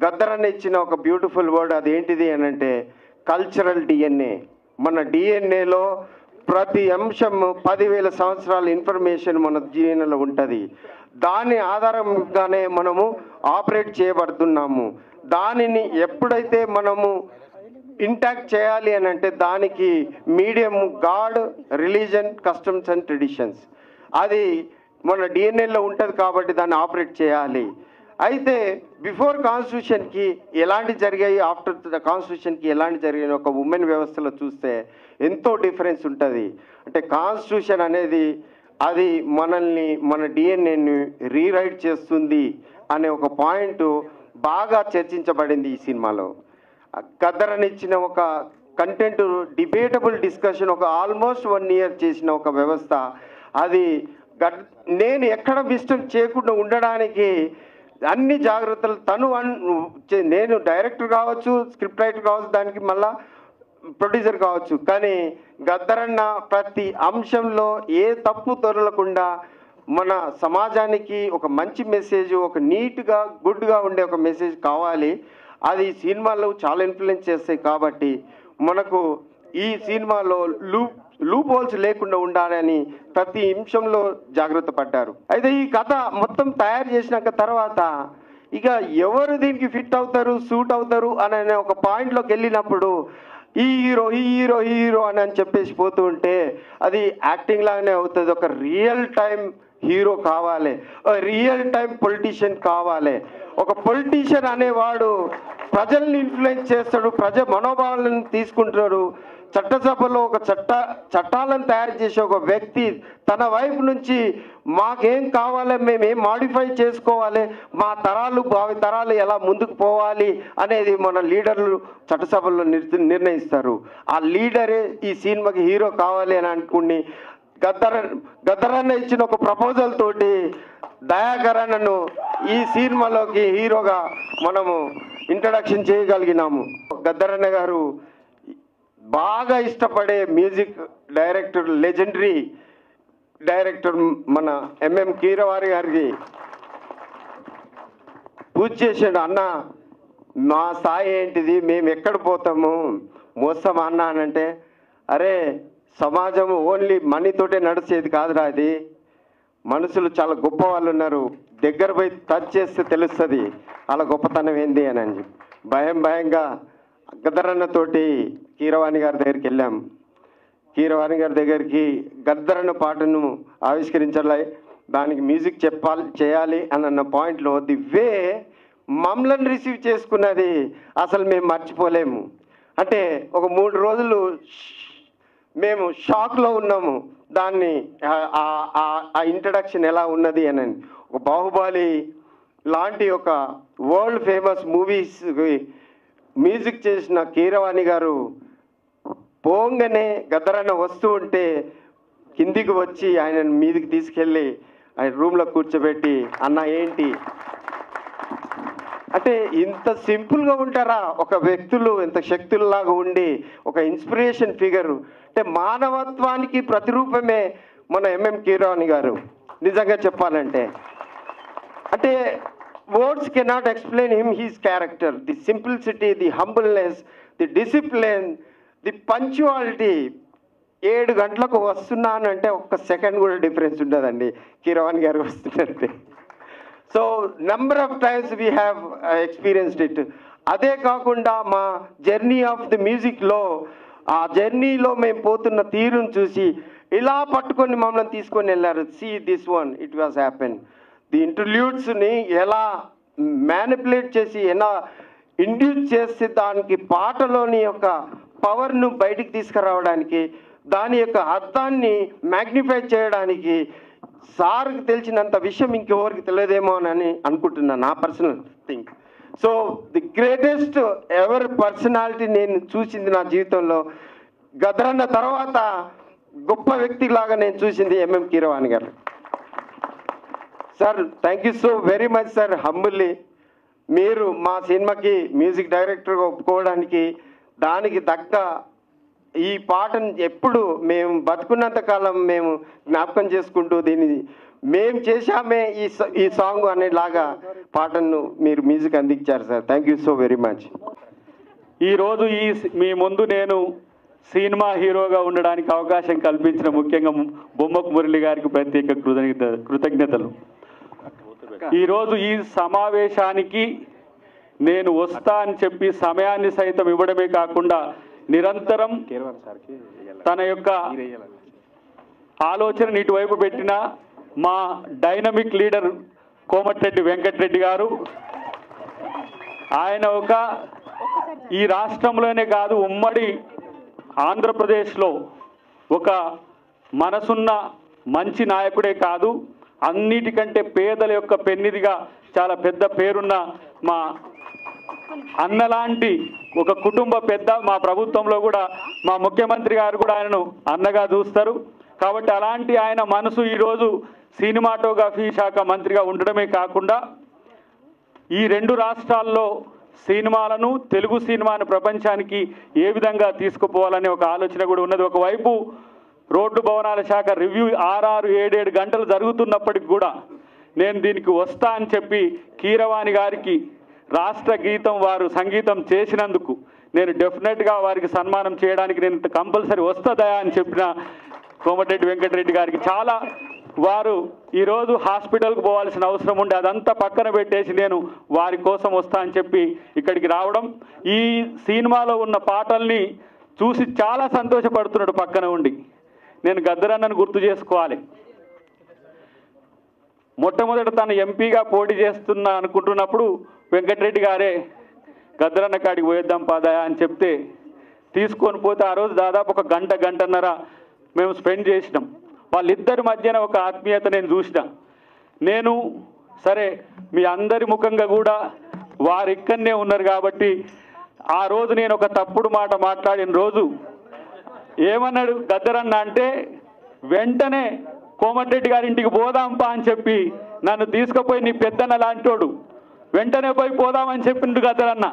గద్దరన్న ఇచ్చిన ఒక బ్యూటిఫుల్ వర్డ్ అదేంటిది అని అంటే కల్చరల్ డిఎన్ఏ. మన డిఎన్ఏలో ప్రతి అంశం 10,000 సంవత్సరాల ఇన్ఫర్మేషన్ మన డిఎన్ఏలో ఉంటుంది. దాని ఆధారంగానే మనము ఆపరేట్ చేయబడుతున్నాము. దానిని ఎప్పుడైతే మనము ఇంటాక్ట్ చేయాలి అని అంటే దానికి medium God, religion, customs and traditions అది మన డిఎన్ఏలో ఉంటుంది కాబట్టి దాన్ని ఆపరేట్ చేయాలి. అయితే బిఫోర్ కాన్స్టిట్యూషన్కి ఎలాంటి జరిగాయి, ఆఫ్టర్ కాన్స్టిట్యూషన్కి ఎలాంటి జరిగాయి ఒక ఉమెన్ వ్యవస్థలో చూస్తే ఎంతో డిఫరెన్స్ ఉంటుంది. అంటే కాన్స్టిట్యూషన్ అనేది అది మనల్ని మన డిఎన్ఏని రీరైట్ చేస్తుంది అనే ఒక పాయింట్ బాగా చర్చించబడింది ఈ సినిమాలో. గద్దరన్న ఇచ్చిన ఒక కంటెంట్ డిబేటబుల్ డిస్కషన్ ఒక ఆల్మోస్ట్ 1 year చేసిన ఒక వ్యవస్థ అది నేను ఎక్కడ మిస్టేక్ చేయకుండా ఉండడానికి అన్ని జాగ్రత్తలు నేను డైరెక్టర్ కావచ్చు, స్క్రిప్ట్ రైటర్ కావచ్చు, దానికి మళ్ళా ప్రొడ్యూసర్ కావచ్చు, కానీ గద్దరన్న ప్రతి అంశంలో ఏ తప్పు దొరలకుండా మన సమాజానికి ఒక మంచి మెసేజ్, ఒక నీట్గా గుడ్గా ఉండే ఒక మెసేజ్ కావాలి. అది సినిమాలో చాలా ఇన్ఫ్లుయెన్స్ చేస్తాయి కాబట్టి మనకు ఈ సినిమాలో లూప్ హోల్స్ లేకుండా ఉండాలని ప్రతి నిమిషంలో జాగ్రత్త పడ్డారు. అయితే ఈ కథ మొత్తం తయారు చేసినాక తర్వాత ఇక ఎవరు దీనికి ఫిట్ అవుతారు, సూట్ అవుతారు అనే ఒక పాయింట్లోకి వెళ్ళినప్పుడు ఈ హీరో అని చెప్పేసి పోతూ ఉంటే అది యాక్టింగ్ లాగానే అవుతుంది. ఒక రియల్ టైం హీరో కావాలి, రియల్ టైం పొలిటీషియన్ కావాలి. ఒక పొలిటీషియన్ అనేవాడు ప్రజల్ని ఇన్ఫ్లుయెన్స్ చేస్తాడు, ప్రజా మనోభావాలను తీసుకుంటున్నాడు. చట్టసభలో ఒక చట్టాలను తయారు చేసే ఒక వ్యక్తి తన వైపు నుంచి మాకేం కావాలి, మేమేం మాడిఫై చేసుకోవాలి, మా తరాలు భావి తరాలు ఎలా ముందుకు పోవాలి అనేది మన లీడర్లు చట్టసభలో నిర్ణయిస్తారు. ఆ లీడరే ఈ సినిమాకి హీరో కావాలి అని అనుకుని గద్దరన్న ఇచ్చిన ఒక ప్రపోజల్ తోటి దయాకరన్నను ఈ సినిమాలోకి హీరోగా మనము ఇంట్రడక్షన్ చేయగలిగినాము. గద్దరన్న గారు బాగా ఇష్టపడే మ్యూజిక్ డైరెక్టర్, లెజెండరీ డైరెక్టర్ మన ఎంఎం కీరవాణి గారికి పూజ చేసాడు. అన్న మా స్థాయి ఏంటిది, మేము ఎక్కడ పోతాము, మోస్తామా అన్న అని అంటే, అరే సమాజం ఓన్లీ మనీతోటే నడిచేది కాదురా, అది మనుషులు చాలా గొప్ప వాళ్ళు ఉన్నారు, దగ్గర పోయి టచ్ చేస్తే తెలుస్తుంది అలా గొప్పతనం ఏంది అని భయంగా గద్దరన్నతోటి కీరవాణి గారి దగ్గరికి వెళ్ళాం. కీరవాణి గారి దగ్గరికి గద్దరన్న పాటను ఆవిష్కరించాలి, దానికి మ్యూజిక్ చేయాలి అన్న పాయింట్లో ది వే మమ్మల్ని రిసీవ్ చేసుకున్నది అసలు మేము మర్చిపోలేము. అంటే ఒక 3 రోజులు మేము షాక్లో ఉన్నాము. దాన్ని ఆ ఇంట్రడక్షన్ ఎలా ఉన్నది అని. ఒక బాహుబలి లాంటి ఒక వరల్డ్ ఫేమస్ మూవీస్ మ్యూజిక్ చేసిన కీరవాణి గారు పోంగనే గద్దరన్న వస్తూ ఉంటే కిందికి వచ్చి ఆయన మీదికి తీసుకెళ్ళి ఆయన రూమ్లో కూర్చోబెట్టి, అన్న ఏంటి అంటే ఇంత సింపుల్గా ఉంటారా ఒక వ్యక్తులు, ఇంత శక్తుల్లాగా ఉండి ఒక ఇన్స్పిరేషన్ ఫిగర్. అంటే మానవత్వానికి ప్రతిరూపమే మన ఎంఎం కీరవాణి గారు నిజంగా చెప్పాలంటే. అంటే words cannot explain his character, the simplicity, the humbleness, the discipline, the punctuality. 7 గంటలకు వస్తున్నానంటే ఒక్క సెకండ్ కూడా డిఫరెన్స్ ఉండదండి కీరవాణి గారు వస్తున్నట్టే. So number of times we have experienced it. అదే కాకుండా మా జర్నీ ఆఫ్ ది మ్యూజిక్లో ఆ జర్నీలో మేము పోతున్న తీరును చూసి ఇలా పట్టుకొని మమ్మల్ని తీసుకొని వెళ్ళారు. See this one it was happen. The ఇంటర్ల్యూడ్స్ని ఎలా మ్యానిపులేట్ చేసి ఎలా ఇండ్యూస్ చేసి దానికి పాటలోని యొక్క పవర్ను బయటికి తీసుకురావడానికి, దాని యొక్క అర్థాన్ని మ్యాగ్నిఫై చేయడానికి సార్కి తెలిసినంత విషయం ఇంకెవరికి తెలియదేమో అని అనుకుంటున్నాను, నా personal think. So the greatest ever personality నేను చూసింది నా జీవితంలో గద్దరన్న తర్వాత గొప్ప వ్యక్తిలాగా నేను చూసింది ఎంఎం కీరవాణి గారు. Sir thank you so very much sir. Humbly మీరు మా సినిమాకి మ్యూజిక్ డైరెక్టర్గా ఒప్పుకోవడానికి దానికి తగ్గ ఈ పాటను ఎప్పుడు మేము బతుకున్నంత కాలం మేము జ్ఞాపకం చేసుకుంటూ దీన్ని మేము చేశామే ఈ సాంగ్ అనేలాగా పాటను మీరు మ్యూజిక్ అందించారు sir. Thank you so very much. ఈరోజు మీ ముందు నేను సినిమా హీరోగా ఉండడానికి అవకాశం కల్పించిన ముఖ్యంగా బొమ్మకు మురళి గారికి ప్రత్యేక కృతజ్ఞతలు. ఈరోజు ఈ సమావేశానికి నేను వస్తా అని చెప్పి సమయాన్ని సైతం ఇవ్వడమే కాకుండా నిరంతరం తన యొక్క ఆలోచన ఇటువైపు పెట్టిన మా డైనమిక్ లీడర్ కోమటిరెడ్డి వెంకటరెడ్డి గారు, ఆయన ఈ రాష్ట్రంలోనే కాదు ఉమ్మడి ఆంధ్రప్రదేశ్లో ఒక మనసున్న మంచి నాయకుడే కాదు, అన్నిటికంటే పేదల యొక్క పెన్నిదిగా చాలా పెద్ద పేరున్న మా అన్నలాంటి ఒక కుటుంబ పెద్ద. మా ప్రభుత్వంలో కూడా మా ముఖ్యమంత్రి గారు కూడా ఆయనను అన్నగా చూస్తారు. కాబట్టి అలాంటి ఆయన మనసు ఈరోజు సినిమాటోగ్రఫీ శాఖ మంత్రిగా ఉండడమే కాకుండా ఈ రెండు రాష్ట్రాల్లో సినిమాలను, తెలుగు సినిమాను ప్రపంచానికి ఏ విధంగా తీసుకుపోవాలనే ఒక ఆలోచన కూడా ఉన్నది. ఒకవైపు రోడ్డు భవనాల శాఖ రివ్యూ 6-7 గంటలు జరుగుతున్నప్పటికి కూడా నేను దీనికి వస్తా అని చెప్పి కీరవాణి గారికి రాష్ట్ర గీతం వారు సంగీతం చేసినందుకు నేను డెఫినెట్గా వారికి సన్మానం చేయడానికి నేను కంపల్సరీ వస్తుందా అని చెప్పిన కోమటిరెడ్డి వెంకటరెడ్డి గారికి చాలా వారు ఈరోజు హాస్పిటల్కి పోవాల్సిన అవసరం ఉండే అదంతా పక్కన పెట్టేసి నేను వారి కోసం వస్తా అని చెప్పి ఇక్కడికి రావడం, ఈ సినిమాలో ఉన్న పాటల్ని చూసి చాలా సంతోషపడుతున్నాడు పక్కన ఉండి. నేను గద్దరన్నను గుర్తు చేసుకోవాలి. మొట్టమొదట తను ఎంపీగా పోటీ చేస్తున్నా అనుకుంటున్నప్పుడు వెంకటరెడ్డి గారే గద్దరన్న కాడికి పోయేద్దాం పాదాయా అని చెప్తే తీసుకొని పోతే ఆ రోజు దాదాపు ఒక గంటన్నర మేము స్పెండ్ చేసినాం. వాళ్ళిద్దరి మధ్యన ఒక ఆత్మీయత నేను చూసిన. నేను సరే మీ అందరి ముఖంగా కూడా వారు ఇక్కడనే ఉన్నారు కాబట్టి ఆ రోజు నేను ఒక తప్పుడు మాట మాట్లాడిన రోజు ఏమన్నాడు గద్దరన్న అంటే, వెంటనే కోమటిరెడ్డి గారి ఇంటికి పోదాంపా అని చెప్పి నన్ను తీసుకుపోయి నీ పెద్దన్న లాంటోడు వెంటనే పోయి పోదామని చెప్పిండు గద్దరన్న.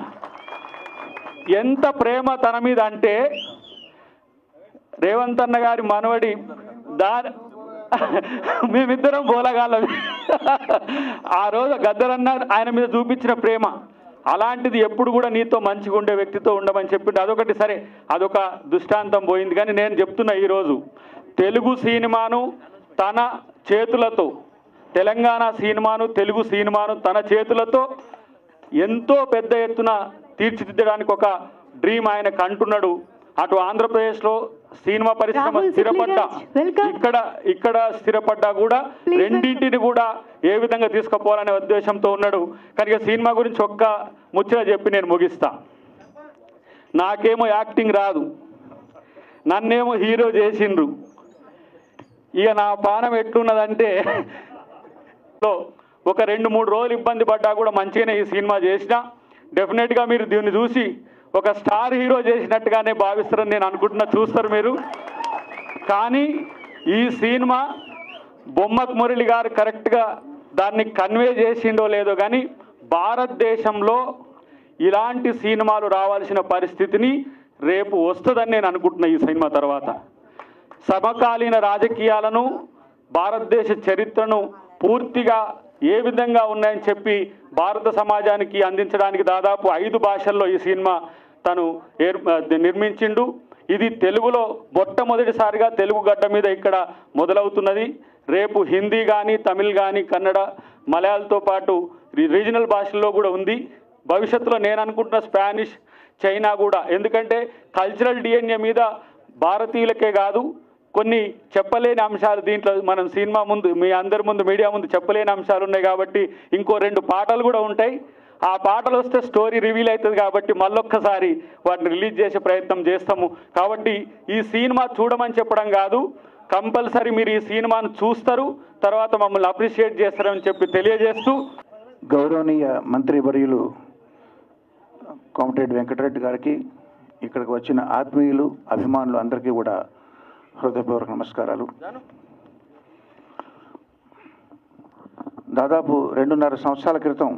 ఎంత ప్రేమ తన మీద అంటే రేవంత్ అన్న గారి మనవడి మేమిద్దరం బోలగాళ్ళం. ఆ రోజు గద్దరన్న ఆయన మీద చూపించిన ప్రేమ అలాంటిది ఎప్పుడు కూడా నీతో మంచిగా ఉండే వ్యక్తితో ఉండమని చెప్పిండు. అదొకటి సరే, అదొక దృష్టాంతం పోయింది. కానీ నేను చెప్తున్నా ఈరోజు తెలుగు సినిమాను తన చేతులతో, తెలంగాణ సినిమాను, తెలుగు సినిమాను తన చేతులతో ఎంతో పెద్ద ఎత్తున తీర్చిదిద్దడానికి ఒక డ్రీమ్ ఆయన కంటున్నాడు. అటు ఆంధ్రప్రదేశ్లో సినిమా పరిశ్రమ స్థిరపడ్డా, ఇక్కడ స్థిరపడ్డా కూడా రెండింటిని కూడా ఏ విధంగా తీసుకుపోవాలనే ఉద్దేశంతో ఉన్నాడు. కనుక సినిమా గురించి ఒక్క ముచ్చట చెప్పి నేను ముగిస్తా. నాకేమో యాక్టింగ్ రాదు, నన్నేమో హీరో చేసిండ్రు. ఇక నా పానం ఎట్లున్నదంటే ఒక 2-3 రోజులు ఇబ్బంది పడ్డా కూడా మంచిగానే ఈ సినిమా చేసిన. డెఫినెట్గా మీరు దీన్ని చూసి ఒక స్టార్ హీరో చేసినట్టుగానే భావిస్తారని నేను అనుకుంటున్నా, చూస్తారు మీరు. కానీ ఈ సినిమా బొమ్మకు మురళి గారు కరెక్ట్గా దాన్ని కన్వే చేసిండో లేదో కానీ భారతదేశంలో ఇలాంటి సినిమాలు రావాల్సిన పరిస్థితిని రేపు వస్తుందని నేను అనుకుంటున్నా. ఈ సినిమా తర్వాత సమకాలీన రాజకీయాలను, భారతదేశ చరిత్రను పూర్తిగా ఏ విధంగా ఉన్నాయని చెప్పి భారత సమాజానికి అందించడానికి దాదాపు 5 భాషల్లో ఈ సినిమా తను నిర్మించిండు. ఇది తెలుగులో మొట్టమొదటిసారిగా తెలుగు గడ్డ మీద ఇక్కడ మొదలవుతున్నది. రేపు హిందీ కానీ, తమిళ్ కానీ, కన్నడ, మలయాళంతో పాటు రీజనల్ భాషల్లో కూడా ఉంది. భవిష్యత్తులో నేను అనుకుంటున్న స్పానిష్, చైనా కూడా. ఎందుకంటే కల్చరల్ డిఎన్ఏ మీద భారతీయులకే కాదు కొన్ని చెప్పలేని అంశాలు దీంట్లో మనం సినిమా ముందు, మీ అందరి ముందు, మీడియా ముందు చెప్పలేని అంశాలు ఉన్నాయి. కాబట్టి ఇంకో 2 పాటలు కూడా ఉంటాయి. ఆ పాటలు వస్తే స్టోరీ రివీల్ అవుతుంది కాబట్టి మళ్ళొక్కసారి వాటిని రిలీజ్ చేసే ప్రయత్నం చేస్తాము. కాబట్టి ఈ సినిమా చూడమని చెప్పడం కాదు, కంపల్సరీ మీరు ఈ సినిమాను చూస్తారు, తర్వాత మమ్మల్ని అప్రిషియేట్ చేస్తారని చెప్పి తెలియజేస్తూ, గౌరవనీయ మంత్రివర్యులు కోమటిరెడ్డి వెంకటరెడ్డి గారికి, ఇక్కడికి వచ్చిన ఆత్మీయులు, అభిమానులు అందరికీ కూడా హృదయపూర్వక నమస్కారాలు. దాదాపు 2.5 సంవత్సరాల క్రితం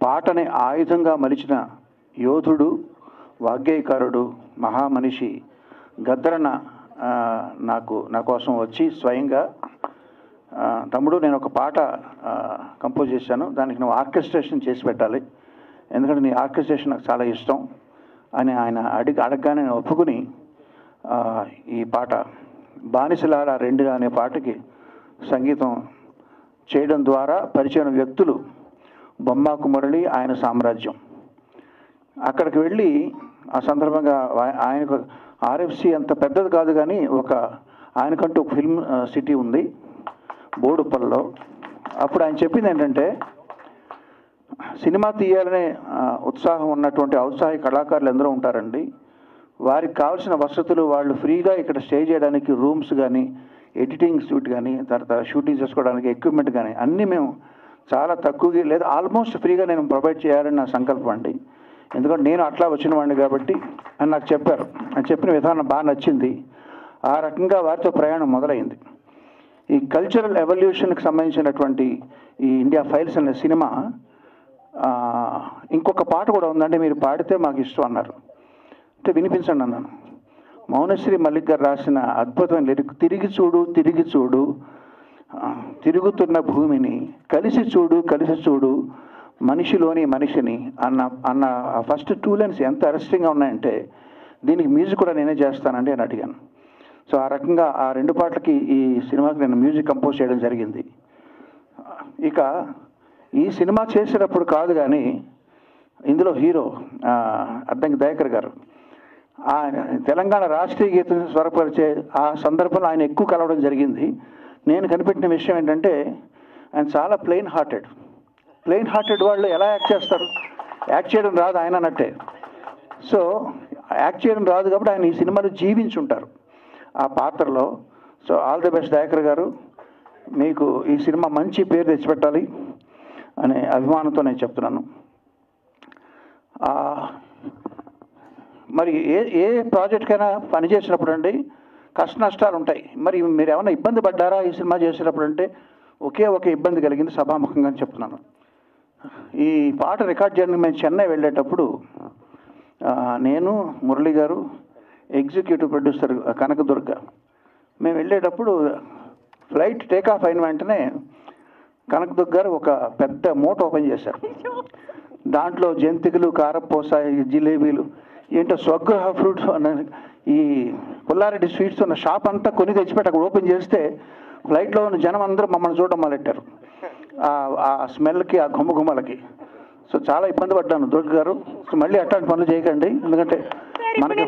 పాటని ఆయుధంగా మలిచిన యోధుడు, వాగ్గేయకారుడు, మహామనిషి గద్దరన్న నా కోసం వచ్చి స్వయంగా తమ్ముడు నేను ఒక పాట కంపోజ్ చేశాను, దానికి నువ్వు ఆర్కెస్ట్రేషన్ చేసి పెట్టాలి, ఎందుకంటే నీ ఆర్కెస్ట్రేషన్ నాకు చాలా ఇష్టం అని ఆయన అడగగానే నేను ఒప్పుకుని ఈ పాట బానిసలారా రెండు అనే పాటకి సంగీతం చేయడం ద్వారా పరిచయం వ్యక్తులు బొమ్మాకు మురళి, ఆయన సామ్రాజ్యం. అక్కడికి వెళ్ళి ఆ సందర్భంగా ఆయనకు ఆర్ఎఫ్సి అంత పెద్దది కాదు కానీ ఆయనకంటూ ఒక ఫిల్మ్ సిటీ ఉంది బోడుప్పల్లో. అప్పుడు ఆయన చెప్పింది ఏంటంటే, సినిమా తీయాలనే ఉత్సాహం ఉన్నటువంటి ఔత్సాహిక కళాకారులు ఎందరో ఉంటారండి, వారికి కావాల్సిన వసతులు వాళ్ళు ఫ్రీగా ఇక్కడ స్టే చేయడానికి రూమ్స్ కానీ, ఎడిటింగ్ సూట్ కానీ, తర్వాత షూటింగ్ చేసుకోవడానికి ఎక్విప్మెంట్ కానీ అన్నీ మేము చాలా తక్కువగా లేదా ఆల్మోస్ట్ ఫ్రీగా నేను ప్రొవైడ్ చేయాలని నా సంకల్పం అండి. ఎందుకంటే నేను అట్లా వచ్చిన వాడిని కాబట్టి అని నాకు చెప్పారు. అని చెప్పిన విధానం బాగా నచ్చింది. ఆ రకంగా వారితో ప్రయాణం మొదలైంది. ఈ కల్చరల్ ఎవల్యూషన్కి సంబంధించినటువంటి ఈ ఇండియా ఫైల్స్ అనే సినిమా ఇంకొక పాట కూడా ఉందంటే మీరు పాడితే మాకు ఇష్టం అన్నారు. అంటే వినిపించండి అన్నాను. మౌనశ్రీ మల్లిక్ గారు రాసిన అద్భుతమైన లిరిక్, తిరిగి చూడు తిరిగి చూడు తిరుగుతున్న భూమిని, కలిసి చూడు కలిసి చూడు మనిషిలోని మనిషిని అన్న ఫస్ట్ 2 లైన్స్ ఎంత అరెస్టింగ్గా ఉన్నాయంటే దీనికి మ్యూజిక్ కూడా నేనే చేస్తానండి అని అడిగాను. సో ఆ రకంగా ఆ 2 పాటలకి ఈ సినిమాకి నేను మ్యూజిక్ కంపోజ్ చేయడం జరిగింది. ఇక ఈ సినిమా చేసేటప్పుడు కాదు కానీ ఇందులో హీరో అద్దంకి దయాకర్ గారు ఆయన తెలంగాణ రాష్ట్రీయ గీతం స్వరపరిచే ఆ సందర్భంలో ఆయన ఎక్కువ కలవడం జరిగింది. నేను కనిపెట్టిన విషయం ఏంటంటే ఆయన చాలా ప్లెయిన్ హార్టెడ్ వాళ్ళు ఎలా యాక్ట్ చేస్తారు, యాక్ట్ చేయడం రాదు ఆయన అన్నట్టే. సో యాక్ట్ చేయడం రాదు కాబట్టి ఆయన ఈ సినిమాలో జీవించుంటారు ఆ పాత్రలో. So all the best Dayakar గారు, మీకు ఈ సినిమా మంచి పేరు తెచ్చిపెట్టాలి అనే అభిమానంతో నేను చెప్తున్నాను. మరి ఏ ప్రాజెక్ట్కైనా పనిచేసినప్పుడు అండి కష్ట నష్టాలు ఉంటాయి. మరి మీరు ఏమైనా ఇబ్బంది పడ్డారా ఈ సినిమా చేసేటప్పుడు అంటే ఒకే ఇబ్బంది కలిగింది, సభాముఖంగా చెప్తున్నాను. ఈ పాట రికార్డ్ చేయడానికి మేము చెన్నై వెళ్ళేటప్పుడు నేను, మురళి గారు, ఎగ్జిక్యూటివ్ ప్రొడ్యూసర్ కనకదుర్గ మేము వెళ్ళేటప్పుడు ఫ్లైట్ టేకాఫ్ అయిన వెంటనే కనకదుర్గ గారు ఒక పెద్ద మూట ఓపెన్ చేశారు. దాంట్లో జంతికలు, కారపూస, జిలేబీలు, ఏంటో స్వగృహ ఫ్రూట్స్ ఈ పుల్లారెడ్డి స్వీట్స్ ఉన్న షాప్ అంతా కొని తెచ్చిపెట్టి అక్కడ ఓపెన్ చేస్తే ఫ్లైట్లో ఉన్న జనం అందరూ మమ్మల్ని చూడడం మొదలెట్టారు ఆ స్మెల్కి, ఆ గుమ్మలకి. సో చాలా ఇబ్బంది పడ్డాను దుర్గ గారు. సో మళ్ళీ అట్లాంటి పనులు చేయకండి, ఎందుకంటే మనకి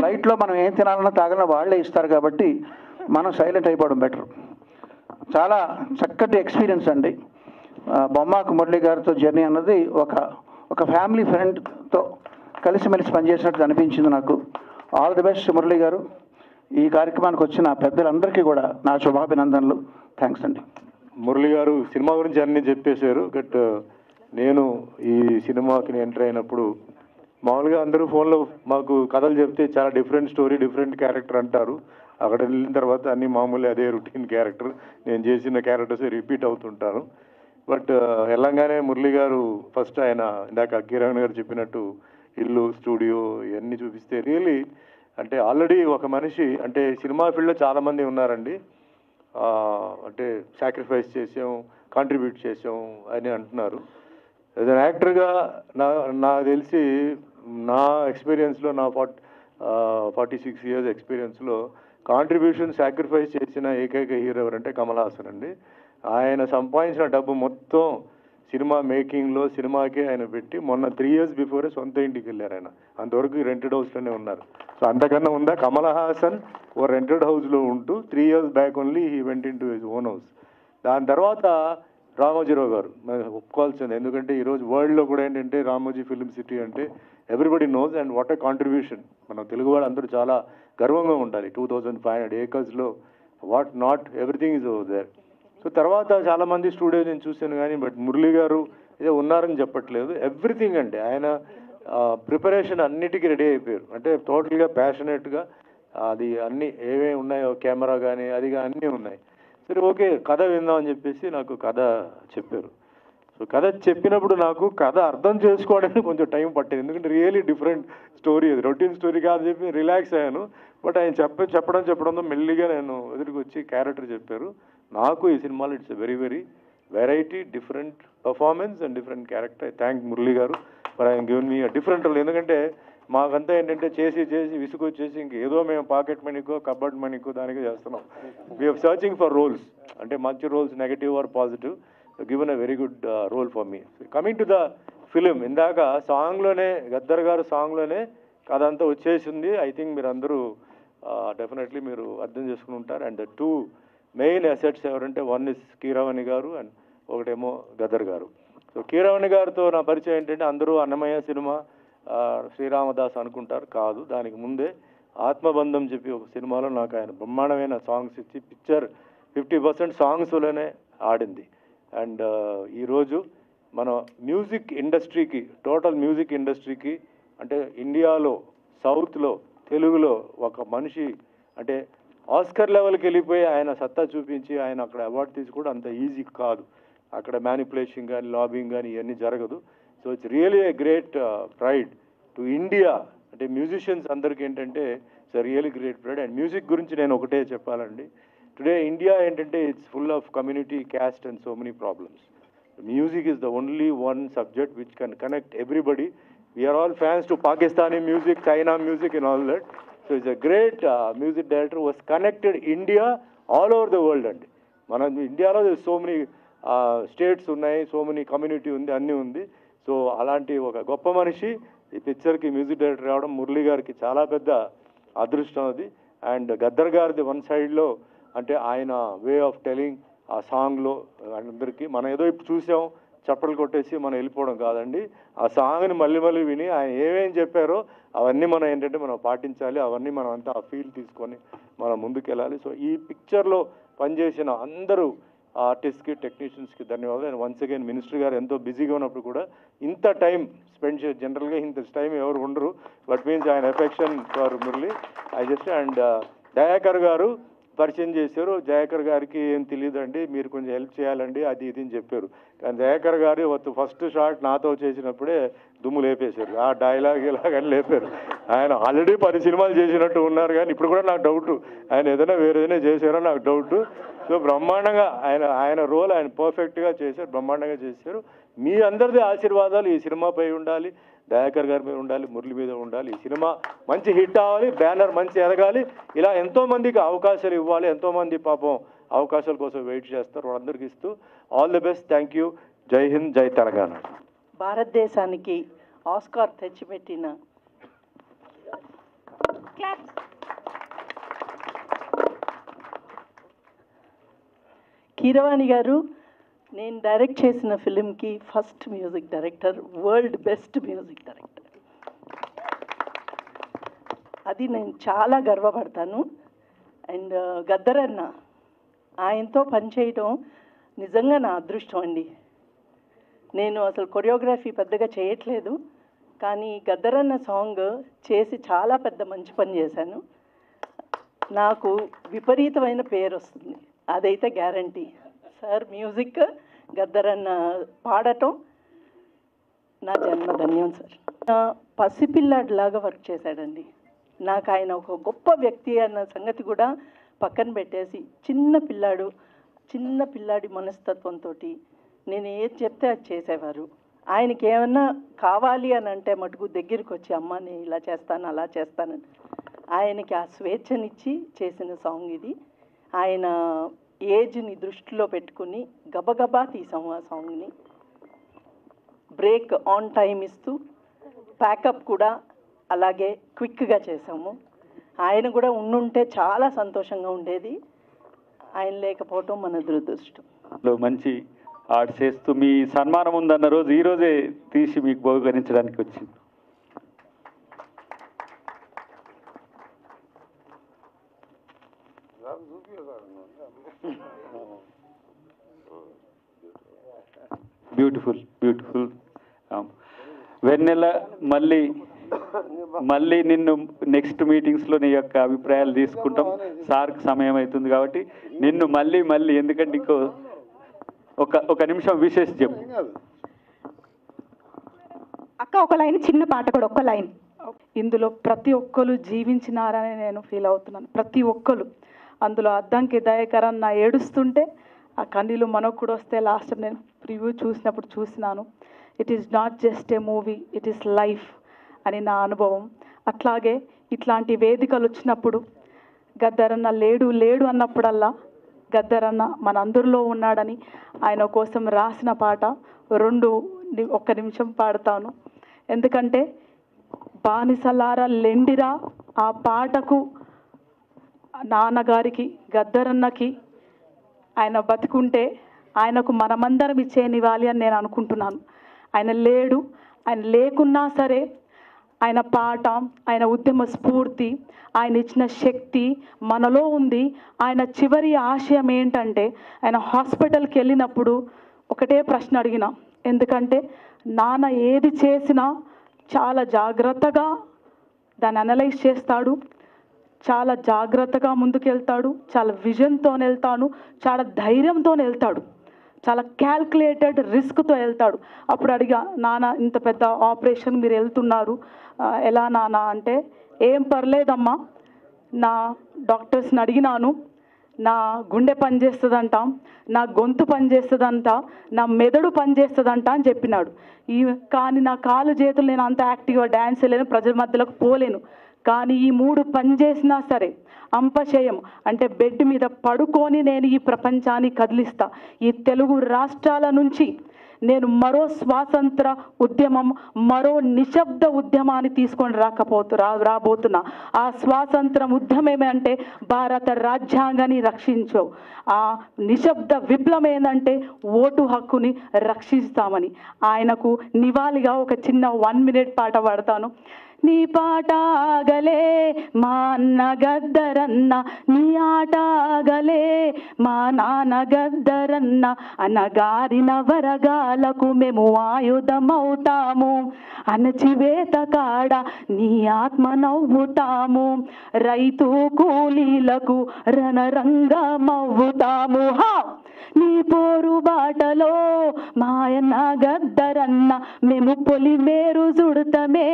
ఫ్లైట్లో మనం ఏం తినాలన్నా తాగాలన్నా వాళ్ళే ఇస్తారు కాబట్టి మనం సైలెంట్ అయిపోవడం బెటర్. చాలా చక్కటి ఎక్స్పీరియన్స్ అండి. బొమ్మాకు మురళి గారితో జర్నీ అన్నది ఒక ఫ్యామిలీ ఫ్రెండ్తో కలిసిమెలిసి పనిచేసినట్టు అనిపించింది నాకు. ఆల్ ది బెస్ట్ మురళి గారు. ఈ కార్యక్రమానికి వచ్చిన పెద్దలందరికీ కూడా నా శుభాభినందనలు. థ్యాంక్స్ అండి. మురళి గారు సినిమా గురించి అన్నీ చెప్పేశారు. బట్ నేను ఈ సినిమాకి ఎంటర్ అయినప్పుడు మామూలుగా అందరూ ఫోన్లో మాకు కథలు చెప్తే చాలా డిఫరెంట్ స్టోరీ, డిఫరెంట్ క్యారెక్టర్ అంటారు. అక్కడ వెళ్ళిన తర్వాత అన్నీ మామూలు అదే రొటీన్ క్యారెక్టర్, నేను చేసిన క్యారెక్టర్స్ రిపీట్ అవుతుంటాను. బట్ వెళ్ళంగానే మురళి గారు ఫస్ట్ ఆయన ఇందాక కిరణ్ గారు చెప్పినట్టు ఇల్లు, స్టూడియో ఇవన్నీ చూపిస్తే రియలీ అంటే ఆల్రెడీ ఒక మనిషి అంటే సినిమా ఫీల్డ్లో చాలామంది ఉన్నారండి, అంటే సాక్రిఫైస్ చేసాం, కాంట్రిబ్యూట్ చేసాం అని అంటున్నారు. యాజ్ అన్ యాక్టర్గా నాకు తెలిసి నా ఎక్స్పీరియన్స్లో నా 46 years ఎక్స్పీరియన్స్లో కాంట్రిబ్యూషన్ సాక్రిఫైస్ చేసిన ఏకైక హీరో ఎవరంటే కమల్ హాసన్ అండి. ఆయన సంపాదించిన డబ్బు మొత్తం సినిమా మేకింగ్లో సినిమాకే ఆయన పెట్టి మొన్న 3 years బిఫోరే సొంత ఇంటికి వెళ్ళారు ఆయన. అంతవరకు రెంటెడ్ హౌస్లోనే ఉన్నారు. సో అంతకన్నా ఉందా? కమల్ హాసన్ ఓ రెంటెడ్ హౌస్లో ఉంటూ 3 years back only he went in to his own house. దాని తర్వాత రామోజీరావు గారు ఒప్పుకోవాల్సింది, ఎందుకంటే ఈరోజు వరల్డ్లో కూడా ఏంటంటే రామోజీ ఫిల్మ్ సిటీ అంటే everybody knows and what a contribution. మన తెలుగు వాళ్ళు అందరూ చాలా గర్వంగా ఉండాలి. 2500 acresలో what not everything is over there. So తర్వాత చాలామంది స్టూడియో నేను చూశాను కానీ బట్ మురళి గారు ఏదో ఉన్నారని చెప్పట్లేదు, ఎవ్రీథింగ్ అంటే ఆయన ప్రిపరేషన్ అన్నిటికీ రెడీ అయిపోయారు. అంటే టోటల్గా ప్యాషనేట్గా అది అన్నీ ఏమేమి ఉన్నాయో కెమెరా కానీ అది కానీ అన్నీ ఉన్నాయి. సరే ఓకే కథ విందాం అని చెప్పేసి నాకు కథ చెప్పారు. సో సో కథ చెప్పినప్పుడు నాకు కథ అర్థం చేసుకోవడానికి కొంచెం టైం పట్టింది, ఎందుకంటే రియలీ డిఫరెంట్ స్టోరీ, అది రొటీన్ స్టోరీ కాదు చెప్పి రిలాక్స్ అయ్యాను. బట్ ఆయన చెప్పడంతో మెల్లిగా నేను ఎదురుకు వచ్చి క్యారెక్టర్ చెప్పారు. నాకు ఈ సినిమాలో it's very very variety different performance and different character. I thank Murali గారు ఫర్ ఆయన గివెన్ మీ డిఫరెంట్ రోల్. ఎందుకంటే మాకంతా ఏంటంటే చేసి విసుగు వచ్చేసి ఇంకేదో మేము పాకెట్ మనీకో కబర్డ్ మనీకో దానికో చేస్తున్నాం. వీఆర్ సర్చింగ్ ఫర్ రోల్స్, అంటే మంచి roles, negative or positive, given a very good role for me. Coming to the film, ఇందాక సాంగ్లోనే గద్దర్ గారు సాంగ్లోనే కథ అంతా వచ్చేసింది. ఐ థింక్ మీరు అందరూ డెఫినెట్లీ మీరు అర్థం చేసుకుని ఉంటారు. And the two main assets ఎవరంటే వన్ ఇస్ కీరవాణి గారు అండ్ ఒకటేమో గద్దర్ గారు. సో కీరవాణి గారితో నా పరిచయం ఏంటంటే అందరూ అన్నమయ్య సినిమా శ్రీరామదాస్ అనుకుంటారు, కాదు, దానికి ముందే ఆత్మబంధం చెప్పి ఒక సినిమాలో నాకు ఆయన బ్రహ్మాండమైన సాంగ్స్ ఇచ్చి పిక్చర్ 50% సాంగ్స్లోనే ఆడింది. అండ్ ఈరోజు మన మ్యూజిక్ ఇండస్ట్రీకి, టోటల్ మ్యూజిక్ ఇండస్ట్రీకి, అంటే ఇండియాలో సౌత్లో తెలుగులో ఒక మనిషి అంటే ఆస్కర్ లెవెల్కి వెళ్ళిపోయి ఆయన సత్తా చూపించి ఆయన అక్కడ అవార్డు తీసుకోవడం అంత ఈజీ కాదు. అక్కడ మ్యానిపులేషన్ కానీ లాబింగ్ కానీ ఇవన్నీ జరగదు. So it's really a great pride to India. అంటే మ్యూజిషియన్స్ అందరికీ ఏంటంటే it's really great pride. And music గురించి నేను ఒకటే చెప్పాలండి, టుడే ఇండియా ఏంటంటే it's full of community, caste and so many problems. Music is the only one subject which can connect everybody. We are all fans to Pakistani music, China music and all that. So it's a great music director who has connected India all over the world. And మన ఇండియాలో so many states ఉన్నాయి, so many community ఉంది, అన్నీ ఉంది. So అలాంటి ఒక గొప్ప మనిషి ఈ పిక్చర్కి మ్యూజిక్ డైరెక్టర్ రావడం మురళి గారికి చాలా పెద్ద అదృష్టం అది. అండ్ గద్దర్ గారిది వన్ సైడ్లో అంటే ఆయన వే ఆఫ్ టెలింగ్ ఆ సాంగ్లో అందరికీ మనం ఏదో ఇప్పుడు చూసాం చప్పట్లు కొట్టేసి మనం వెళ్ళిపోవడం కాదండి, ఆ సాంగ్ని మళ్ళీ మళ్ళీ విని ఆయన ఏమేం చెప్పారో అవన్నీ మనం ఏంటంటే మనం పాటించాలి, అవన్నీ మనం అంతా ఆ ఫీల్ తీసుకొని మనం ముందుకు వెళ్ళాలి. సో ఈ పిక్చర్లో పనిచేసిన అందరూ ఆర్టిస్ట్కి, టెక్నీషియన్స్కి ధన్యవాదాలు. అండ్ వన్స్ అగైన్ మినిస్టర్ గారు ఎంతో బిజీగా ఉన్నప్పుడు కూడా ఇంత టైం స్పెండ్ చేసి, జనరల్గా ఇంత టైం ఎవరు ఉండరు, బట్ మీన్స్ ఆయన affection for Murali I just. And Dayakar గారు పరిచయం చేశారు. జయాకర్ గారికి ఏం తెలియదండి, మీరు కొంచెం హెల్ప్ చేయాలండి అది ఇది అని చెప్పారు. కానీ జయాకర్ గారు ఫస్ట్ షాట్ నాతో చేసినప్పుడే దుమ్ము లేపేశారు, ఆ డైలాగ్ ఇలాగని లేపారు. ఆయన ఆల్రెడీ 10 సినిమాలు చేసినట్టు ఉన్నారు, కానీ ఇప్పుడు కూడా నాకు డౌట్ ఆయన ఏదైనా వేరేదైనా చేశారో నాకు డౌట్. సో బ్రహ్మాండంగా ఆయన రోల్ ఆయన పర్ఫెక్ట్గా చేశారు, బ్రహ్మాండంగా చేశారు. మీ అందరిది ఆశీర్వాదాలు ఈ సినిమాపై ఉండాలి, దయాకర్ గారి మీద ఉండాలి, మురళి మీద ఉండాలి. ఈ సినిమా మంచి హిట్ అవ్వాలి, బ్యానర్ మంచి ఎదగాలి, ఇలా ఎంతోమందికి అవకాశాలు ఇవ్వాలి. ఎంతోమంది పాపం అవకాశాల కోసం వెయిట్ చేస్తారు, వాళ్ళందరికీ ఇస్తూ all the best. Thank you. జై హింద్, జై తెలంగాణ. భారతదేశానికి ఆస్కార్ తెచ్చిపెట్టిన కీరవాణి గారు, నేను డైరెక్ట్ చేసిన ఫిలింకి first music director, world best music director. అది నేను చాలా గర్వపడతాను. అండ్ గద్దర్ అన్న, ఆయనతో పనిచేయడం నిజంగా నా అదృష్టం అండి. నేను అసలు కొరియోగ్రఫీ పెద్దగా చేయట్లేదు, కానీ గద్దర్ అన్న సాంగ్ చేసి చాలా పెద్ద మంచి పని చేశాను. నాకు విపరీతమైన పేరు వస్తుంది, అదైతే గ్యారంటీ. సార్ మ్యూజిక్, గద్దర్ అన్న పాడటం నా జన్మధన్యం సార్. పసిపిల్లాడిలాగా వర్క్ చేశాడండి. నాకు ఆయన ఒక గొప్ప వ్యక్తి అన్న సంగతి కూడా పక్కన పెట్టేసి, చిన్న పిల్లాడి మనస్తత్వంతో నేను ఏది చెప్తే అది చేసేవారు. ఆయనకి ఏమన్నా కావాలి అని అంటే మటుకు దగ్గరికి వచ్చి, అమ్మ నేను ఇలా చేస్తాను అలా చేస్తానని ఆయనకి ఆ స్వేచ్ఛనిచ్చి చేసిన సాంగ్ ఇది. ఆయన ఏజ్ని దృష్టిలో పెట్టుకుని గబగబా తీసాము ఆ సాంగ్ని. బ్రేక్ ఆన్ టైం ఇస్తూ ప్యాకప్ కూడా అలాగే క్విక్గా చేసాము. ఆయన కూడా ఉండుంటే చాలా సంతోషంగా ఉండేది, ఆయన లేకపోవటం మన దురదృష్టం. మంచి ఆర్ట్ చేస్తూ మీ సన్మానం ఉందన్న రోజు ఈరోజే తీసి మీకు బహుకరించడానికి వచ్చింది. Beautiful beautiful. వెన్నెల, మళ్ళీ నిన్ను నెక్స్ట్ మీటింగ్స్లో నీ యొక్క అభిప్రాయాలు తీసుకుంటాం. సార్కి సమయం అవుతుంది కాబట్టి నిన్ను మళ్ళీ ఎందుకంటే ఇంకో ఒక నిమిషం విశేష చెప్పు. అక్క ఒక లైన్, చిన్న పాట కూడా ఒక్క లైన్. ఇందులో ప్రతి ఒక్కరు జీవించినారని నేను ఫీల్ అవుతున్నాను. ప్రతి ఒక్కరు అందులో అద్దంకి దయకరన్న ఏడుస్తుంటే ఆ కన్నీళ్ళు మనకు కూడా వస్తే లాస్ట్ నేను ప్రివ్యూ చూసినప్పుడు చూసినాను. It is not just a movie, it is life అని నా అనుభవం. అట్లాగే ఇట్లాంటి వేదికలు వచ్చినప్పుడు గద్దరన్న లేడు లేడు అన్నప్పుడల్లా గద్దరన్న మన అందరిలో ఉన్నాడని ఆయన కోసం రాసిన పాట ఒక్క నిమిషం పాడతాను. ఎందుకంటే బానిసలారా లెండిరా ఆ పాటకు నాన్నగారికి గద్దరన్నకి ఆయన బతికుంటే ఆయనకు మనమందరం ఇచ్చేనివ్వాలి అని నేను అనుకుంటున్నాను. ఆయన లేడు, ఆయన లేకున్నా సరే ఆయన పాట, ఆయన ఉద్యమ స్ఫూర్తి, ఆయన ఇచ్చిన శక్తి మనలో ఉంది. ఆయన చివరి ఆశయం ఏంటంటే ఆయన హాస్పిటల్కి వెళ్ళినప్పుడు ఒకటే ప్రశ్న అడిగిన, ఎందుకంటే నాన్న ఏది చేసినా చాలా జాగ్రత్తగా దాన్ని అనలైజ్ చేస్తాడు, చాలా జాగ్రత్తగా ముందుకెళ్తాడు, చాలా విజన్తో వెళ్తాడు, చాలా ధైర్యంతో వెళ్తాడు, చాలా క్యాల్కులేటెడ్ రిస్క్తో వెళ్తాడు. అప్పుడు అడిగా, నాన్న ఇంత పెద్ద ఆపరేషన్ మీరు వెళ్తున్నారు ఎలా నాన్న అంటే, ఏం పర్లేదమ్మా, నా డాక్టర్స్ని అడిగినాను, నా గుండె పనిచేస్తుందంట, నా గొంతు పనిచేస్తుందంట, నా మెదడు పనిచేస్తుందంట అని చెప్పినాడు. కానీ నా కాలు చేతులు నేను అంత యాక్టివ్గా డ్యాన్స్ చేయలేను, ప్రజల మధ్యలోకి పోలేను. కానీ ఈ 3 పనిచేసినా సరే అంపశయం అంటే బెడ్ మీద పడుకొని నేను ఈ ప్రపంచాన్ని కదిలిస్తా. ఈ తెలుగు రాష్ట్రాల నుంచి నేను మరో స్వాతంత్ర ఉద్యమం, మరో నిశ్శబ్ద ఉద్యమాన్ని తీసుకొని రాబోతున్నా. ఆ స్వాతంత్ర ఉద్యమం ఏమంటే భారత రాజ్యాంగాన్ని రక్షించవు. ఆ నిశ్శబ్ద విప్లవం ఏంటంటే ఓటు హక్కుని రక్షిస్తామని. ఆయనకు నివాళిగా ఒక చిన్న 1 minute పాట పాడతాను. నీ పాట ఆగలే మా అన్న గద్దరన్న, నీ ఆట ఆగలే మా నాన్న గద్దరన్న, అనగారిన వరగాలకు మేము ఆయుధమవుతాము, అణచివేత కాడ నీ ఆత్మ నవ్వుతాము, రైతు కూలీలకు రణరంగమవుతాము. నీ పోరు బాటలో మాయన్న గద్దరన్న, మేము పొలిమేరు జుడతమే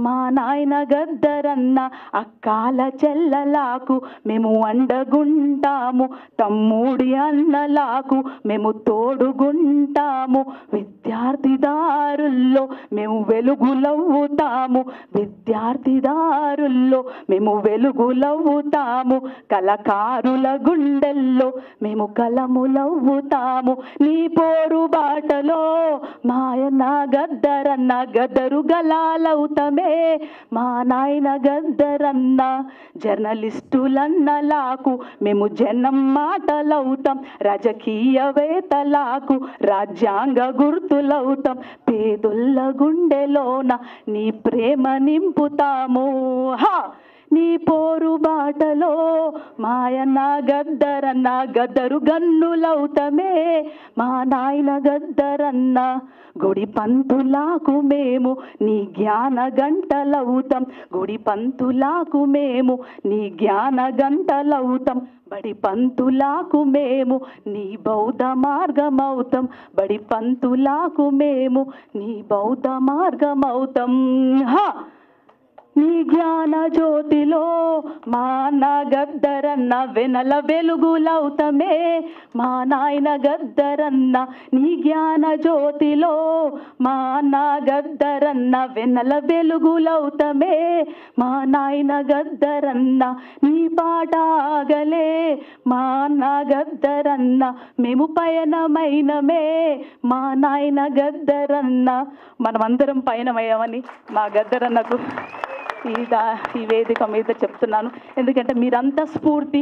మా నాయన గద్దరన్న, అక్కాల చెల్లలాకు మేము అండగుంటాము, తమ్ముడి అన్నలాకు మేము తోడుగుంటాము, విద్యార్థిదారుల్లో మేము వెలుగులవుతాము, విద్యార్థిదారుల్లో మేము వెలుగులవుతాము, కళకారుల గుండెల్లో మేము కలములవుతాము. నీ పోరు బాటలో మాయన్న గద్దరన్న, గద్దరు గలాలవుతమే మా నాయన గద్దరన్న, జర్నలిస్టులన్నలాకు మేము జనం మాటలవుతాం, రాజకీయవేత్తలకు రాజ్యాంగ గుర్తులవుతాం, పేదొల్ల గుండెలోన నీ ప్రేమ నింపుతాము. నీ పోరు బాటలో మాయన్న గద్దరన్న, గద్దరు గన్నులవుతమే మా నాయన గద్దరన్న, గుడి పంతులకు మేము నీ జ్ఞాన గంటలవుతాం, గుడి పంతులకు మేము నీ జ్ఞాన గంటలవుతాం, బడి పంతులకు మేము నీ బౌద్ధ మార్గమవుతాం, బడి పంతులకు మేము నీ బౌద్ధ మార్గమవుతాం. నీ జ్ఞాన జ్యోతిలో మా అన్న గద్దరన్న, వెనల వెలుగులవుతమే మా నాయన గద్దరన్న, నీ జ్ఞాన జ్యోతిలో మా అన్న గద్దరన్న, వెనల వెలుగులవుతమే మా నాయన గద్దరన్న, నీ పాట ఆగలే మా అన్న గద్దరన్న, మేము పయనమైనమే మా నాయన గద్దరన్న. మనమందరం పయనమయ్యామని మా గద్దరన్నకు ఈ వేదిక మీద చెప్తున్నాను. ఎందుకంటే మీరంతా స్ఫూర్తి,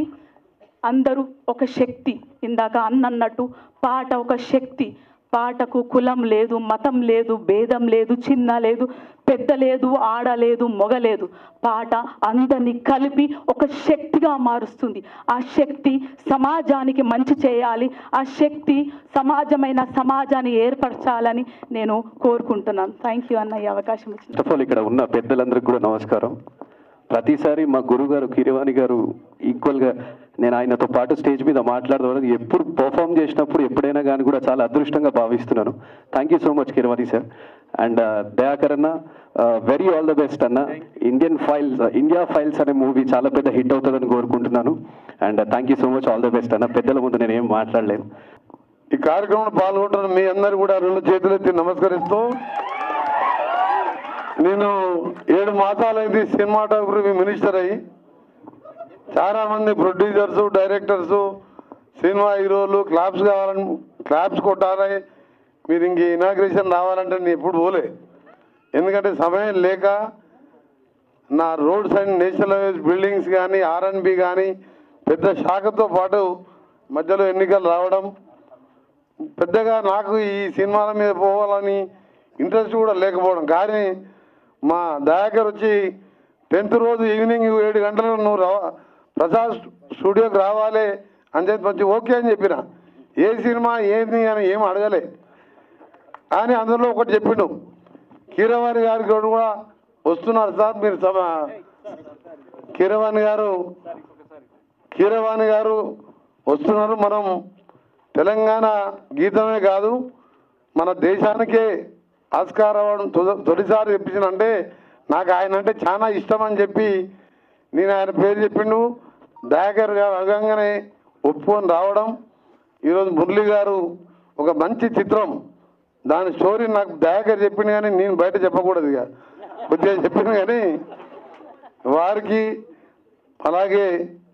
అందరూ ఒక శక్తి. ఇందాక అన్నట్టు పాట ఒక శక్తి. పాటకు కులం లేదు, మతం లేదు, భేదం లేదు, చిన్న లేదు, పెద్ద లేదు, ఆడ లేదు, మొగ లేదు. పాట అందరినీ కలిపి ఒక శక్తిగా మారుస్తుంది. ఆ శక్తి సమాజానికి మంచి చేయాలి, ఆ శక్తి సమాజాన్ని ఏర్పరచాలని నేను కోరుకుంటున్నాను. థ్యాంక్ యూ అన్న, ఈ అవకాశం ఇచ్చిన. ఫస్ట్ ఆఫ్ ఆల్ ఇక్కడ ఉన్న పెద్దలందరికీ కూడా నమస్కారం. ప్రతిసారి మా గురుగారు కీరవాణి గారు ఈక్వల్గా నేను ఆయనతో పాటు స్టేజ్ మీద మాట్లాడదాం ఎప్పుడు పర్ఫామ్ చేసినప్పుడు ఎప్పుడైనా కానీ కూడా చాలా అదృష్టంగా భావిస్తున్నాను. Thank you so much Keeravani sir. And Dayakar అన్న, వెరీ ఆల్ ద బెస్ట్ అన్న. ఇండియా ఫైల్స్ అనే మూవీ చాలా పెద్ద హిట్ అవుతుందని కోరుకుంటున్నాను. And thank you so much, all the best అన్న. పెద్దల ముందు నేను ఏం మాట్లాడలేను. ఈ కార్యక్రమంలో పాల్గొంటున్న మీ అందరూ కూడా 2 చేతులెత్తి నమస్కరిస్తూ, నేను 7 మాసాలైంది సినిమాటోగ్రఫీ మినిస్టర్ అయ్యి. చాలామంది ప్రొడ్యూసర్సు, డైరెక్టర్సు, సినిమా హీరోలు క్లాప్స్ కొట్టాలి, మీరు ఇంక ఇనాగ్రేషన్ రావాలంటే నేను ఎప్పుడు పోలే. ఎందుకంటే సమయం లేక నా roads and national highways buildings కానీ R&B కానీ పెద్ద శాఖతో పాటు మధ్యలో ఎన్నికలు రావడం, పెద్దగా నాకు ఈ సినిమాల మీద పోవాలని ఇంట్రెస్ట్ కూడా లేకపోవడం. కానీ మా దయాకర్ వచ్చి 10th రోజు ఈవినింగ్ 7 గంటలకు నువ్వు ప్రసాద్ స్టూడియోకి రావాలి అని చెప్పి మంచి ఓకే అని చెప్పిన. ఏ సినిమా ఏంది అని ఏం అడగలే. కానీ అందులో ఒకటి చెప్పిండు, కీరవాణి గారికి కూడా వస్తున్నారు సార్, మీరు కీరవాణి గారు వస్తున్నారు. మనం తెలంగాణ గీతమే కాదు మన దేశానికే ఆస్కార్ అవార్డు తొలిసారి చెప్పించినంటే నాకు ఆయన అంటే చాలా ఇష్టం అని చెప్పి నేను ఆయన పేరు చెప్పిండు. దయాకర్ గారు అడగంగానే ఒప్పుకొని రావడం. ఈరోజు మురళి గారు ఒక మంచి చిత్రం, దాని స్టోరీ నాకు దయాకర్ చెప్పింది కానీ నేను బయట చెప్పకూడదు, ఇక కొద్దిగా చెప్పింది. కానీ వారికి అలాగే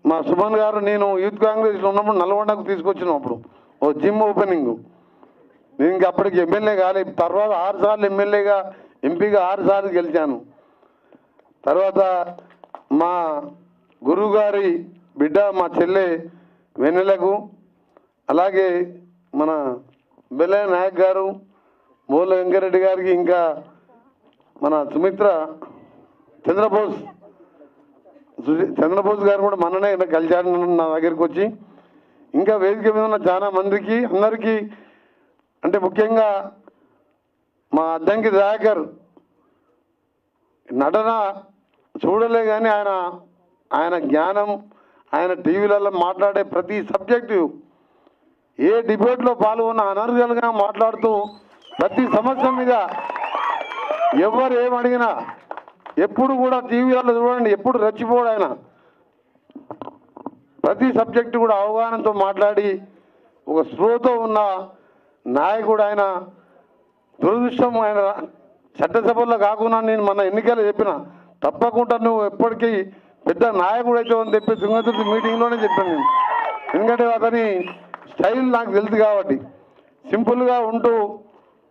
మా సుమన్ గారు, నేను యూత్ కాంగ్రెస్లో ఉన్నప్పుడు నల్గొండకు తీసుకొచ్చినప్పుడు ఓ జిమ్ ఓపెనింగ్, నేను ఇంక అప్పటికి ఎమ్మెల్యే కాలేదు. తర్వాత 6 సార్లు ఎమ్మెల్యేగా, ఎంపీగా 6 సార్లు గెలిచాను. తర్వాత మా గురువు గారి బిడ్డ మా చెల్లె వెన్నెలకు, అలాగే మన బెల్లయ్య నాయక్ గారు, మూల వెంకరెడ్డి గారికి, ఇంకా మన సుమిత్ర చంద్రబోస్ గారు కూడా మననే కలిశారు నా దగ్గరికి వచ్చి. ఇంకా వేదిక మీద ఉన్న చాలా మందికి అందరికీ, అంటే ముఖ్యంగా మా అద్దంకి దయాకర్ నటన చూడలే కానీ ఆయన జ్ఞానం, ఆయన టీవీలలో మాట్లాడే ప్రతి సబ్జెక్టు, ఏ డిబేట్లో పాల్గొన్న అనర్గల్గా మాట్లాడుతూ ప్రతి సమస్య మీద ఎవరు ఏమడిగినా ఎప్పుడు కూడా టీవీలలో చూడండి, ఎప్పుడు రెచ్చిపోడు ఆయన. ప్రతి సబ్జెక్టు కూడా అవగాహనతో మాట్లాడి ఒక స్పృహతో ఉన్న నాయకుడు ఆయన. దురదృష్టం ఆయన చట్టసభల్లో కాకుండా నేను మన ఎన్నికలు చెప్పిన, తప్పకుండా నువ్వు ఎప్పటికీ పెద్ద నాయకుడు అయితే అని చెప్పి తుంగతుర్తి మీటింగ్లోనే చెప్పాను నేను. ఎందుకంటే అతని స్టైల్ నాకు తెలుసు కాబట్టి, సింపుల్గా ఉంటూ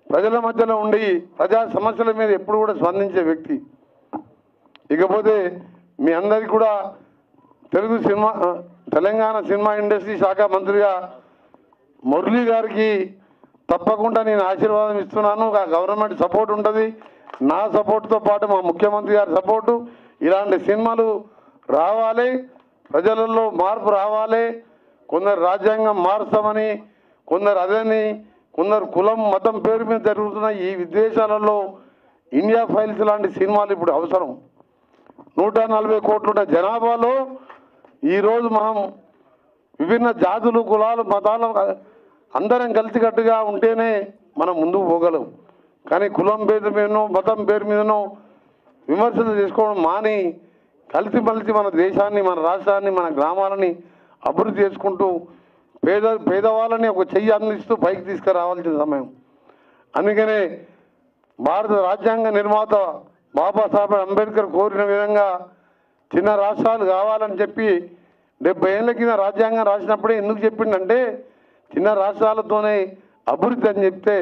ప్రజల మధ్యలో ఉండి ప్రజా సమస్యల మీద ఎప్పుడు కూడా స్పందించే వ్యక్తి. ఇకపోతే మీ అందరికీ కూడా తెలంగాణ సినిమా ఇండస్ట్రీ శాఖ మంత్రిగా మురళి గారికి తప్పకుండా నేను ఆశీర్వాదం ఇస్తున్నాను. గవర్నమెంట్ సపోర్ట్ ఉంటుంది, నా సపోర్ట్తో పాటు మా ముఖ్యమంత్రి గారి సపోర్టు. ఇలాంటి సినిమాలు రావాలి, ప్రజలలో మార్పు రావాలి. కొందరు రాజ్యాంగం మారుస్తామని, కొందరు అదని, కొందరు కులం మతం పేరు మీద జరుగుతున్న ఈ విదేశాలలో ఇండియా ఫైల్స్ లాంటి సినిమాలు ఇప్పుడు అవసరం. 140 కోట్లున్న జనాభాలో ఈరోజు మనం విభిన్న జాతులు, కులాలు, మతాలు అందరం కలిసికట్టుగా ఉంటేనే మనం ముందుకు పోగలం. కానీ కులం పేరు మీదనో మతం పేరు మీదనో విమర్శలు చేసుకోవడం మాని కలిసిమలిసి మన దేశాన్ని, మన రాష్ట్రాన్ని, మన గ్రామాలని అభివృద్ధి చేసుకుంటూ పేదవాళ్ళని ఒక చెయ్యి అందిస్తూ పైకి తీసుకురావాల్సిన సమయం. అందుకనే భారత రాజ్యాంగ నిర్మాత బాబాసాహెబ్ అంబేద్కర్ కోరిన విధంగా చిన్న రాష్ట్రాలు కావాలని చెప్పి 70 ఏళ్ళ కింద రాజ్యాంగం రాసినప్పుడే ఎందుకు చెప్పిండంటే చిన్న రాష్ట్రాలతోనే అభివృద్ధి అని చెప్తే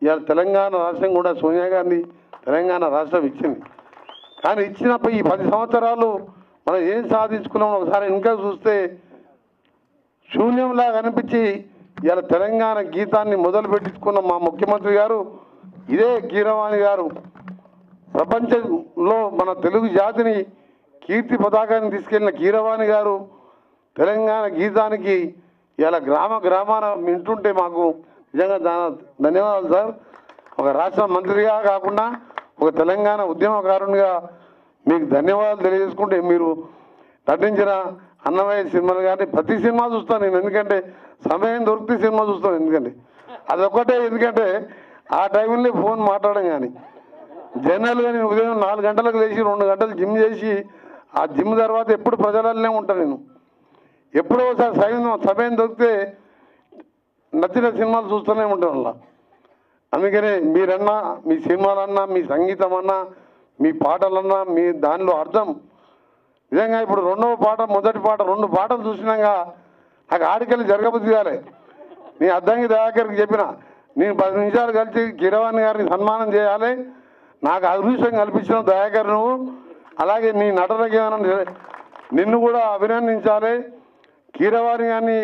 ఇవాళ తెలంగాణ రాష్ట్రం కూడా సోనియా గాంధీ తెలంగాణ రాష్ట్రం ఇచ్చింది. కానీ ఇచ్చినప్పుడు ఈ 10 సంవత్సరాలు మనం ఏం సాధించుకున్నాం ఒకసారి ఇంకా చూస్తే శూన్యంలాగా అనిపించి ఇవాళ తెలంగాణ గీతాన్ని మొదలు పెట్టించుకున్న మా ముఖ్యమంత్రి గారు ఇదే కీరవాణి గారు ప్రపంచంలో మన తెలుగు జాతిని కీర్తి పతాకాన్ని తీసుకెళ్లిన కీరవాణి గారు తెలంగాణ గీతానికి ఇలా గ్రామాన వింటుంటే మాకు నిజంగా ధన్యవాదాలు సార్. ఒక రాష్ట్ర మంత్రిగా కాకుండా ఒక తెలంగాణ ఉద్యమకారునిగా మీకు ధన్యవాదాలు తెలియజేసుకుంటే మీరు నటించిన అన్నమయ్య సినిమాలు కానీ ప్రతి సినిమా చూస్తాను నేను, ఎందుకంటే సమయం దొరికితే సినిమా చూస్తాను. ఎందుకంటే అదొక్కటే, ఎందుకంటే ఆ టైంలో ఫోన్ మాట్లాడడం కానీ జనరల్గా నేను ఉదయం 4 గంటలకు లేచి 2 గంటలు జిమ్ చేసి ఆ జిమ్ తర్వాత ఎప్పుడు ప్రజలనే ఉంటాను నేను. ఎప్పుడో ఒకసారి సమయం దొరికితే నచ్చిన సినిమాలు చూస్తూనే ఉంటాను అలా. అందుకనే మీరన్నా, మీ సినిమాలన్నా, మీ సంగీతం అన్నా, మీ పాటలన్నా, మీ దానిలో అర్థం నిజంగా ఇప్పుడు రెండవ పాట, మొదటి పాట 2 పాటలు చూసినాక నాకు ఆడికెళ్ళి జరగబుద్ధి కాలే. నేను అద్దంకి దయాకర్కి చెప్పిన, నేను 10 నిమిషాలు కలిసి కీరవాణి గారిని సన్మానం చేయాలి, నాకు అదృష్టం కల్పించిన దయాకర్ నువ్వు, అలాగే నీ నటనకి నిన్ను కూడా అభినందించాలి. కీరవాణి గారిని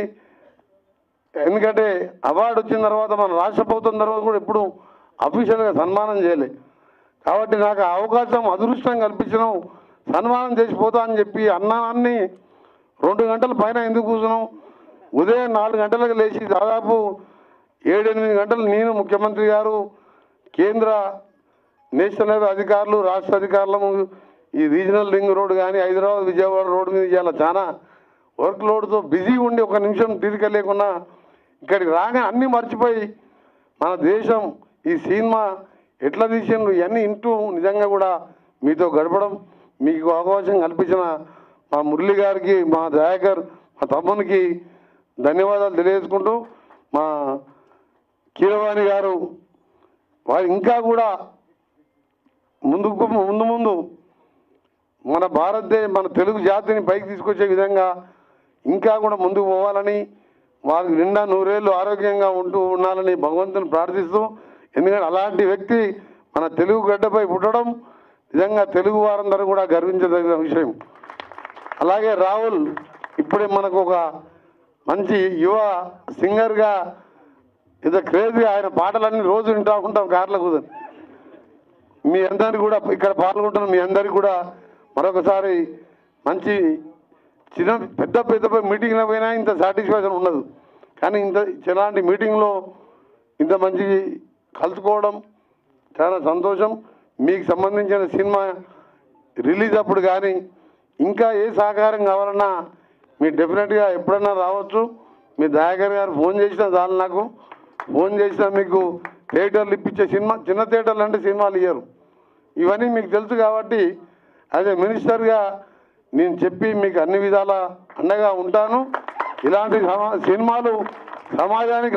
ఎందుకంటే అవార్డు వచ్చిన తర్వాత మన రాష్ట్ర ప్రభుత్వం తర్వాత కూడా ఎప్పుడు అఫీషియల్గా సన్మానం చేయలే, కాబట్టి నాకు అవకాశం అదృష్టం కల్పించినావు, సన్మానం చేసిపోతా అని చెప్పి అన్నాన్ని 2 గంటల పైన ఎందుకు కూర్చున్నాం. ఉదయం 4 గంటలకు లేచి దాదాపు 7-8 గంటలు నేను, ముఖ్యమంత్రి గారు, కేంద్ర నేషనల్ అధికారులు, రాష్ట్ర అధికారులము ఈ రీజనల్ రింగ్ రోడ్ కానీ హైదరాబాద్ విజయవాడ రోడ్డు మీద ఇవాళ చాలా వర్క్ లోడ్తో బిజీ ఉండి 1 నిమిషం తీరిక లేకుండా ఇక్కడికి రాగానే అన్నీ మర్చిపోయి మన దేశం ఈ సినిమా ఎట్లా తీసిండ్రు ఇవన్నీ ఇంటూ నిజంగా కూడా మీతో గడపడం, మీకు అవకాశం కల్పించిన మా మురళి గారికి, మా దయాకర్, మా తమ్మునికి ధన్యవాదాలు తెలియజేసుకుంటూ, మా కీరవాణి గారు వారు ఇంకా కూడా ముందు మన మన తెలుగు జాతిని పైకి తీసుకొచ్చే విధంగా ఇంకా కూడా ముందుకు పోవాలని, వారికి నిండా 100 ఏళ్ళు ఆరోగ్యంగా ఉండాలని భగవంతుని ప్రార్థిస్తూ, ఎందుకంటే అలాంటి వ్యక్తి మన తెలుగు గడ్డపై పుట్టడం నిజంగా తెలుగు వారందరూ కూడా గర్వించదగిన విషయం. అలాగే రాహుల్ ఇప్పుడే మనకు ఒక మంచి యువ సింగర్గా ఇంత క్రేజీ, ఆయన పాటలన్నీ రోజు వింటూ ఉంటాం కార్లో కూర్చొని. మీ అందరికీ కూడా ఇక్కడ పాల్గొంటున్న మీ అందరికీ కూడా మరొకసారి మంచి పెద్ద మీటింగ్లో పోయినా ఇంత సాటిస్ఫాక్షన్ ఉండదు, కానీ ఇలాంటి మీటింగ్లో ఇంత మంచి కలుసుకోవడం చాలా సంతోషం. మీకు సంబంధించిన సినిమా రిలీజ్ అప్పుడు కానీ ఇంకా ఏ సహకారం కావాలన్నా మీరు డెఫినెట్గా ఎప్పుడన్నా రావచ్చు. మీ దయాకర్ గారు ఫోన్ చేసినా చాలు, నాకు ఫోన్ చేసినా మీకు థియేటర్లు ఇప్పించే సినిమా, చిన్న థియేటర్లు అంటే సినిమాలు ఇయ్యరు, ఇవన్నీ మీకు తెలుసు. కాబట్టి యాజ్ ఏ మినిస్టర్గా నేను చెప్పి మీకు అన్ని విధాల అండగా ఉంటాను. ఇలాంటి సినిమాలు సమాజానికి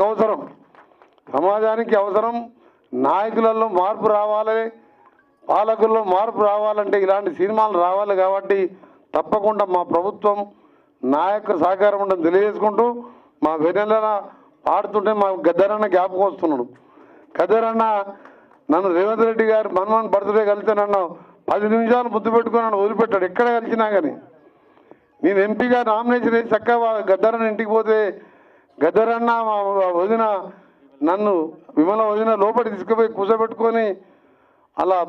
అవసరం. నాయకులలో మార్పు రావాలి, పాలకుల్లో మార్పు రావాలంటే ఇలాంటి సినిమాలు రావాలి. కాబట్టి తప్పకుండా మా ప్రభుత్వం నా యొక్క సహకారం ఉండని తెలియజేసుకుంటూ, మా వెన్నెల పాడుతుంటే మా గద్దరన్న జ్ఞాపకం వస్తున్నాడు. గద్దరన్న నన్ను రేవంత్ రెడ్డి గారు మన్మోహన్ బర్త్డే కలిస్తే నన్ను 10 నిమిషాలు ముద్దు పెట్టుకుని నన్ను వదిలిపెట్టాడు. ఎక్కడ కలిసినా కానీ నేను ఎంపీగా నామినేషన్ వేసి చక్కగా గద్దరన్న ఇంటికి పోతే గద్దరన్న మా వదిన నన్ను విమల వదిన లోపలికి తీసుకుపోయి కూర్చోబెట్టుకొని అలా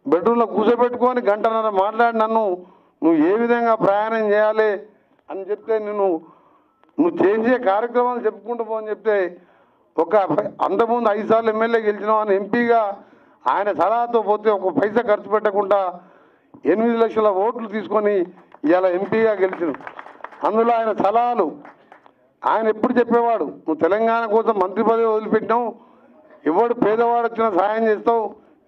బెడ్రూమ్లో కూర్చోబెట్టుకొని 1 గంటన్నర మాట్లాడి నువ్వు ఏ విధంగా ప్రయాణం చేయాలి అని చెప్తే, నువ్వు చేసే కార్యక్రమాలు చెప్పుకుంటూ పోని చెప్తే, అంతకుముందు 5 సార్లు ఎమ్మెల్యే గెలిచినావు అని ఎంపీగా ఆయన సలహాతో పోతే 1 పైసా ఖర్చు పెట్టకుండా 8 లక్షల ఓట్లు తీసుకొని ఇలా ఎంపీగా గెలిచిన. అందులో ఆయన సలహాలు ఆయన ఎప్పుడు చెప్పేవాడు, నువ్వు తెలంగాణ కోసం మంత్రి పదవి వదిలిపెట్టినావు, ఎవడు పేదవాడు వచ్చినా సాయం చేస్తావు,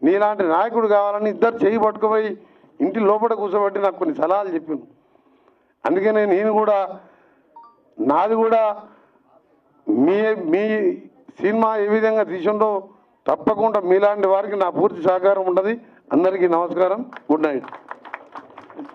నీలాంటి నాయకుడు కావాలని ఇద్దరు చేయి పట్టుకుపోయి ఇంటి లోపల కూర్చోబెట్టి నాకు కొన్ని సలహాలు చెప్పాను. అందుకనే నేను కూడా నాది కూడా మీ సినిమా ఏ విధంగా తీసిండో తప్పకుండా మీలాంటి వారికి నా పూర్తి సహకారం ఉంటుంది. అందరికీ నమస్కారం, గుడ్ నైట్.